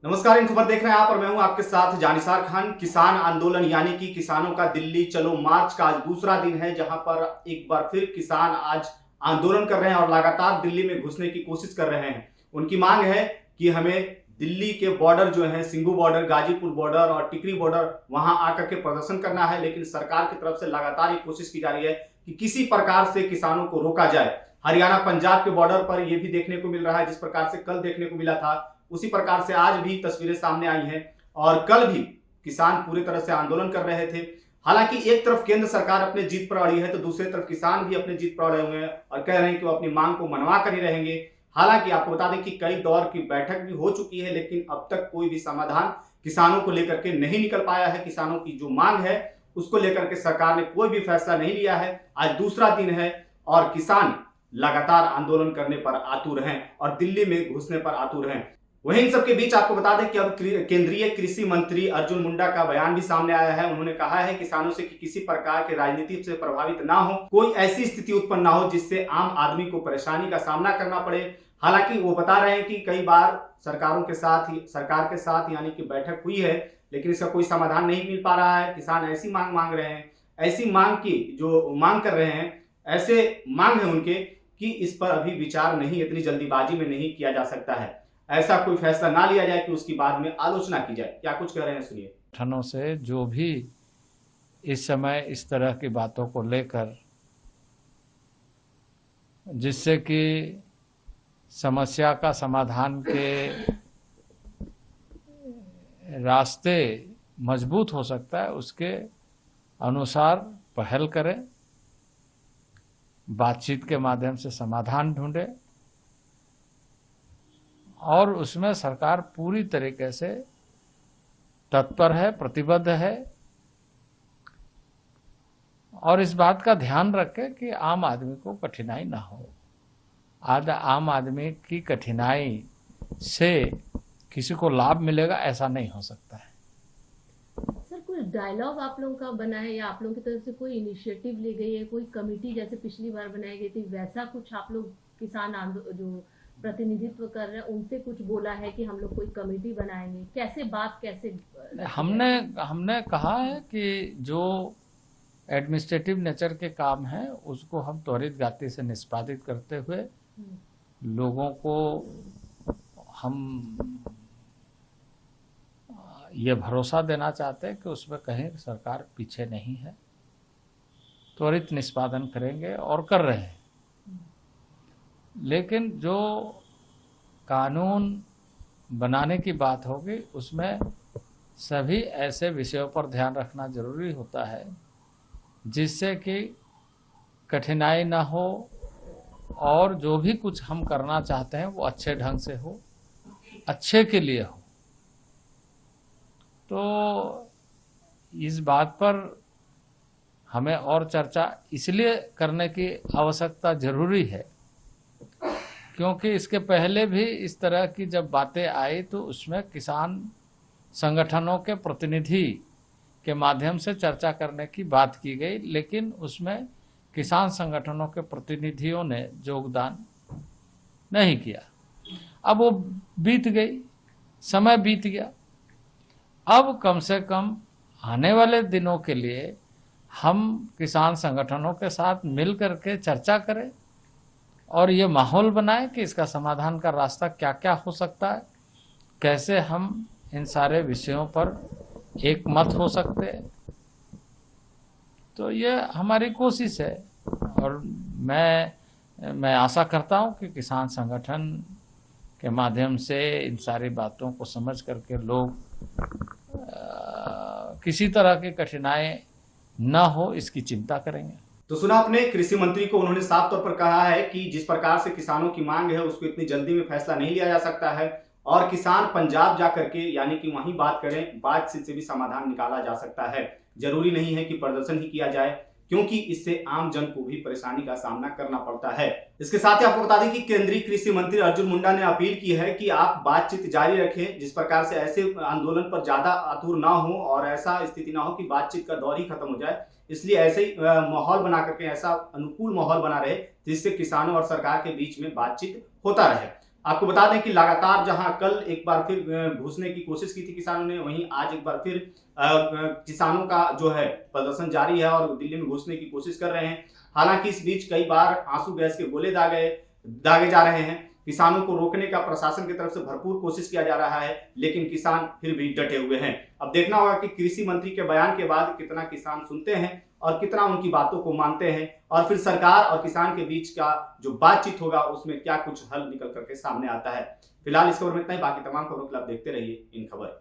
नमस्कार, इन खबर देख रहे हैं आप और मैं हूं आपके साथ जानिसार खान। किसान आंदोलन यानी कि किसानों का दिल्ली चलो मार्च का आज दूसरा दिन है, जहां पर एक बार फिर किसान आज आंदोलन कर रहे हैं और लगातार दिल्ली में घुसने की कोशिश कर रहे हैं। उनकी मांग है कि हमें दिल्ली के बॉर्डर जो है, सिंघू बॉर्डर, गाजीपुर बॉर्डर और टिकरी बॉर्डर, वहां आकर के प्रदर्शन करना है। लेकिन सरकार की तरफ से लगातार ये कोशिश की जा रही है कि किसी प्रकार से किसानों को रोका जाए। हरियाणा पंजाब के बॉर्डर पर यह भी देखने को मिल रहा है, जिस प्रकार से कल देखने को मिला था उसी प्रकार से आज भी तस्वीरें सामने आई हैं। और कल भी किसान पूरी तरह से आंदोलन कर रहे थे। हालांकि एक तरफ केंद्र सरकार अपने जीत पर अड़ी है, तो दूसरी तरफ किसान भी अपने जीत पर अड़े हुए हैं और कह रहे हैं कि वो अपनी मांग को मनवा कर ही रहेंगे। हालांकि आपको बता दें कि कई दौर की बैठक भी हो चुकी है, लेकिन अब तक कोई भी समाधान किसानों को लेकर के नहीं निकल पाया है। किसानों की जो मांग है उसको लेकर के सरकार ने कोई भी फैसला नहीं लिया है। आज दूसरा दिन है और किसान लगातार आंदोलन करने पर आतुर हैं और दिल्ली में घुसने पर आतुर हैं। वहीं इन सबके बीच आपको बता दें कि अब केंद्रीय कृषि मंत्री अर्जुन मुंडा का बयान भी सामने आया है। उन्होंने कहा है किसानों से कि किसी प्रकार के राजनीति से प्रभावित ना हो, कोई ऐसी स्थिति उत्पन्न ना हो जिससे आम आदमी को परेशानी का सामना करना पड़े। हालांकि वो बता रहे हैं कि कई बार सरकार के साथ यानी कि बैठक हुई है, लेकिन इसका कोई समाधान नहीं मिल पा रहा है। किसान ऐसी मांग मांग रहे हैं, ऐसी मांग की जो मांग कर रहे हैं, ऐसे मांग है उनके कि इस पर अभी विचार नहीं, इतनी जल्दीबाजी में नहीं किया जा सकता है। ऐसा कोई फैसला ना लिया जाए कि उसकी बाद में आलोचना की जाए। क्या कुछ कह रहे हैं, सुनिए। संगठनों से जो भी इस समय इस तरह की बातों को लेकर, जिससे कि समस्या का समाधान के रास्ते मजबूत हो सकता है, उसके अनुसार पहल करें, बातचीत के माध्यम से समाधान ढूंढे और उसमें सरकार पूरी तरीके से तत्पर है, प्रतिबद्ध है और इस बात का ध्यान रखे कि आम आदमी को कठिनाई ना हो। आम आदमी की कठिनाई से किसी को लाभ मिलेगा, ऐसा नहीं हो सकता है। सर, कोई डायलॉग आप लोगों का बना है या आप लोगों की तरफ से कोई इनिशिएटिव ली गई है, कोई कमेटी जैसे पिछली बार बनाई गई थी, वैसा कुछ आप लोग किसान जो प्रतिनिधित्व कर रहे हैं उनसे कुछ बोला है कि हम लोग कोई कमेटी बनाएंगे? कैसे हमने कहा है कि जो एडमिनिस्ट्रेटिव नेचर के काम है उसको हम त्वरित गति से निष्पादित करते हुए लोगों को हम ये भरोसा देना चाहते हैं कि उसमें कहीं सरकार पीछे नहीं है, त्वरित निष्पादन करेंगे और कर रहे हैं। लेकिन जो कानून बनाने की बात होगी उसमें सभी ऐसे विषयों पर ध्यान रखना जरूरी होता है जिससे कि कठिनाई ना हो और जो भी कुछ हम करना चाहते हैं वो अच्छे ढंग से हो, अच्छे के लिए हो। तो इस बात पर हमें और चर्चा इसलिए करने की आवश्यकता जरूरी है क्योंकि इसके पहले भी इस तरह की जब बातें आई तो उसमें किसान संगठनों के प्रतिनिधि के माध्यम से चर्चा करने की बात की गई, लेकिन उसमें किसान संगठनों के प्रतिनिधियों ने योगदान नहीं किया। अब वो बीत गई, समय बीत गया। अब कम से कम आने वाले दिनों के लिए हम किसान संगठनों के साथ मिल करके चर्चा करें और ये माहौल बनाए कि इसका समाधान का रास्ता क्या क्या हो सकता है, कैसे हम इन सारे विषयों पर एक मत हो सकते हैं। तो ये हमारी कोशिश है और मैं आशा करता हूं कि किसान संगठन के माध्यम से इन सारी बातों को समझ करके लोग किसी तरह की कठिनाई न हो इसकी चिंता करेंगे। तो सुना आपने कृषि मंत्री को, उन्होंने साफ तौर पर कहा है कि जिस प्रकार से किसानों की मांग है उसको इतनी जल्दी में फैसला नहीं लिया जा सकता है और किसान पंजाब जाकर के यानी कि वहीं बात करें, बातचीत से भी समाधान निकाला जा सकता है। जरूरी नहीं है कि प्रदर्शन ही किया जाए क्योंकि इससे आम जन को भी परेशानी का सामना करना पड़ता है। इसके साथ ही आपको बता दें कि केंद्रीय कृषि मंत्री अर्जुन मुंडा ने अपील की है कि आप बातचीत जारी रखें, जिस प्रकार से ऐसे आंदोलन पर ज्यादा आतुर ना हो और ऐसा स्थिति ना हो कि बातचीत का दौर ही खत्म हो जाए। इसलिए ऐसे ही माहौल बना करके, ऐसा अनुकूल माहौल बना रहे जिससे किसानों और सरकार के बीच में बातचीत होता रहे। आपको बता दें कि लगातार जहां कल एक बार फिर घुसने की कोशिश की थी किसानों ने, वहीं आज एक बार फिर किसानों का जो है प्रदर्शन जारी है और दिल्ली में घुसने की कोशिश कर रहे हैं। हालांकि इस बीच कई बार आंसू गैस के गोले दागे जा रहे हैं। किसानों को रोकने का प्रशासन की तरफ से भरपूर कोशिश किया जा रहा है, लेकिन किसान फिर भी डटे हुए हैं। अब देखना होगा कि कृषि मंत्री के बयान के बाद कितना किसान सुनते हैं और कितना उनकी बातों को मानते हैं, और फिर सरकार और किसान के बीच का जो बातचीत होगा उसमें क्या कुछ हल निकल करके सामने आता है। फिलहाल इस खबर में इतना ही। बाकी तमाम खबरों के लिए आप देखते रहिए इन खबर।